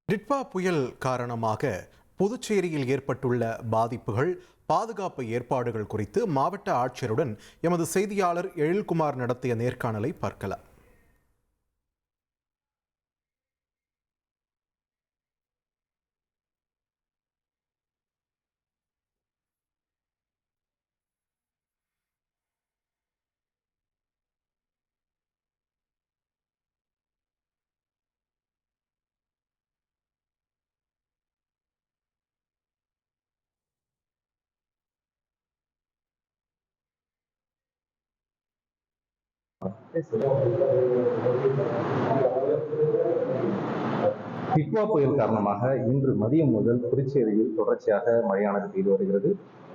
டிட்வா புயல் காரணமாக புதுச்சேரியில் ஏற்பட்டுள்ள பாதிப்புகள், பாதுகாப்பு ஏற்பாடுகள் குறித்து மாவட்ட ஆட்சியருடன் எமது செய்தியாளர் எழில்குமார் நடத்திய நேர்காணலை பார்க்கலாம். டிட்வா புயல் காரணமாக இன்று மதியம் முதல் புதுச்சேரியில் தொடர்ச்சியாக மழையானது பெய்து வருகிறது.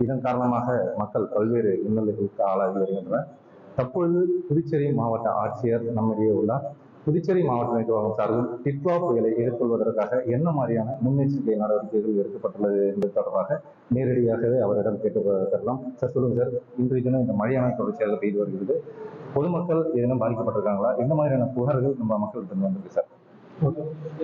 இதன் காரணமாக மக்கள் பல்வேறு இன்னல்களுக்கு ஆளாகி வருகின்றனர். தற்பொழுது புதுச்சேரி மாவட்ட ஆட்சியர் நம்மிடையே உள்ளார். புதுச்சேரி மாவட்ட நிர்வாகம் சார்பில் டிட்வா புயலை எதிர்கொள்வதற்காக என்ன மாதிரியான முன்னெச்சரிக்கை நடவடிக்கைகள் எடுக்கப்பட்டுள்ளது என்பது தொடர்பாக நேரடியாகவே அவரிடம் கேட்டு பெறலாம். சார், சொல்லுங்க சார், இன்றைய தினம் இந்த மழையானது தொடர்ச்சியாக பெய்து வருகிறது. பொதுமக்கள் ஏதேனும் பாதிக்கப்பட்டிருக்காங்களா? எந்த மாதிரியான புகார்கள் நம்ம மக்கள்கிட்ட வந்திருக்கு சார்?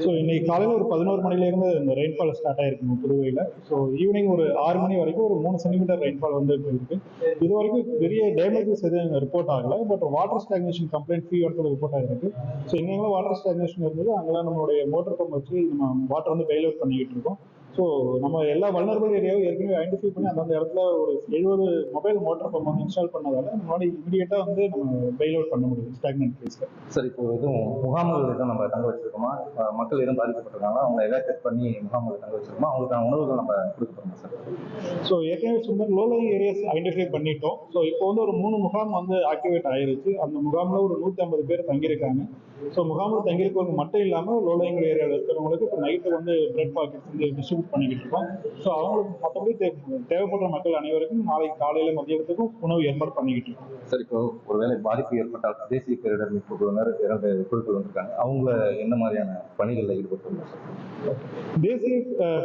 ஸோ இன்னைக்கு காலையில் ஒரு 11 மணிலேருந்து இந்த ரெயின்ஃபால் ஸ்டார்ட் ஆயிருக்குங்க புதுவையில். ஸோ ஈவினிங் ஒரு 6 மணி வரைக்கும் ஒரு 3 சென்டிமீட்டர் ரெயின்ஃபால் வந்து இருக்கு. இது வரைக்கும் பெரிய டேமேஜஸ் எதுவும் ரிப்போர்ட் ஆகலை. But water stagnation complaint free இடத்துல ரிப்போர்ட் ஆகிருக்கு. ஸோ எங்கெல்லாம் வாட்டர் ஸ்டாக்னேஷன் இருந்தது அங்கெல்லாம் நம்மளுடைய மோட்டர் பம்ப் வச்சு நம்ம வாட்டர் வந்து பெயில் அவுட் பண்ணிக்கிட்டு இருக்கோம். ஸோ நம்ம எல்லா வல்னரபிள் ஏரியாவும் ஏற்கனவே ஐடென்டிஃபை பண்ணி அந்தந்த இடத்துல ஒரு 70 மொபைல் மோட்டர் பம்ப் வந்து இன்ஸ்டால் பண்ணதால நம்மளால இமீடியட்டாக வந்து நம்ம பெயில் அவுட் பண்ண முடியும் ஸ்டாக்னன்ட் பிளேஸ்ல. சார், இப்போ எதுவும் முகாம்கள் எதுவும் நம்ம தங்க வச்சிருக்கோமா? மக்கள் எதுவும் பாதிக்கப்பட்டிருக்காங்களா? அவங்க எவாக்குவேட் பண்ணி முகாம்கள் தங்க வச்சிருக்கோமா? அவங்களுக்கான உணவுகள் நம்ம கொடுக்க போறோமா சார்? ஸோ ஏற்கனவே சொன்ன லோ லைங் ஏரியாஸ் ஐடென்டிஃபை பண்ணிட்டோம். ஸோ இப்போ வந்து ஒரு 3 முகாம் வந்து ஆக்டிவேட் ஆயிருச்சு. அந்த முகாமில் ஒரு 150 பேர் தங்கியிருக்காங்க. ஸோ முகாமில் தங்கியிருக்கவங்க மட்டும் இல்லாமல் லோ லைங் ஏரியாவில் இருக்கிறவங்களுக்கு இப்போ நைட்டு வந்து பிரெட் பாக்கெட்ஸ் வந்து டிஸ்ட்ரிபியூட் பண்ணிக்கிட்டு இருக்கோம். ஸோ அவங்களுக்கு மற்றபடி தேவைப்படுற மக்கள் அனைவருக்கும் நாளைக்கு காலையில் மதியத்துக்கும் உணவு ஏற்பாடு பண்ணிக்கிட்டு இருக்கோம். சார், இப்போ ஒருவேளை பாதிப்பு ஏற்பட்டால் தேசிய பேரிடர் மீட்பு குழுவினர் 2 குழுக்கள் வந்திருக்காங்க. அவங்கள என்ன மாதிரியான பணிகளில் ஈடுபட்டுள்ளாங்க சார்? தேசிய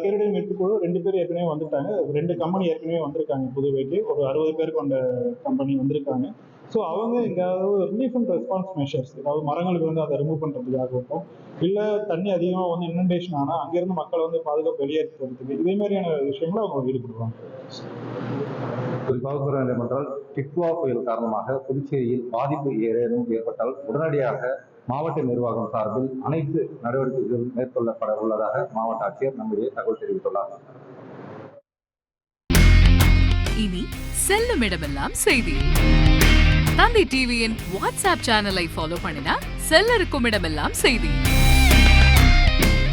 பேரிடர் மீட்பு குழு 2 பேர் ஏற்கனவே வந்துட்டாங்க. 2 கம்பெனி ஏற்கனவே வந்திருக்காங்க புதுவைக்கு. ஒரு 60 பேர் கொண்ட கம்பெனி வந்திருக்காங்க. ஸோ அவங்க எங்கேயாவது ரிலீஃப் அண்ட் ரெஸ்பான்ஸ் மெஷர்ஸ், அதாவது மரங்களுக்கு வந்து அதை ரிமூவ் பண்ணுறதுக்காகட்டும், இல்லை தண்ணி அதிகமாக வந்து இனண்டேஷன் ஆனால் அங்கேருந்து மக்களை வந்து பாதுகாப்பு வெளியேற்றுறதுக்கு இதே மாதிரியான விஷயங்களை அவங்க ஈடுபடுவாங்க. குறிப்பாக கூற வேண்டும் என்றால், டிட்வா புயல் காரணமாக புதுச்சேரியில் பாதிப்பு ஏதேனும் ஏற்பட்டால் உடனடியாக மாவட்ட நிர்வாகம் சார்பில் அனைத்து நடவடிக்கைகள் மேற்கொள்ளப்பட உள்ளதாக மாவட்ட ஆட்சியர் நம்மிடையே தகவல் தெரிவித்துள்ளார். இனி செல்லும் இடமெல்லாம் செய்தி. தந்தி டிவியின் வாட்ஸ்அப் சேனலை ஃபாலோ பண்ணினா செல்ல இருக்கும் இடமெல்லாம் செய்தி.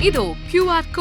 இதோ QR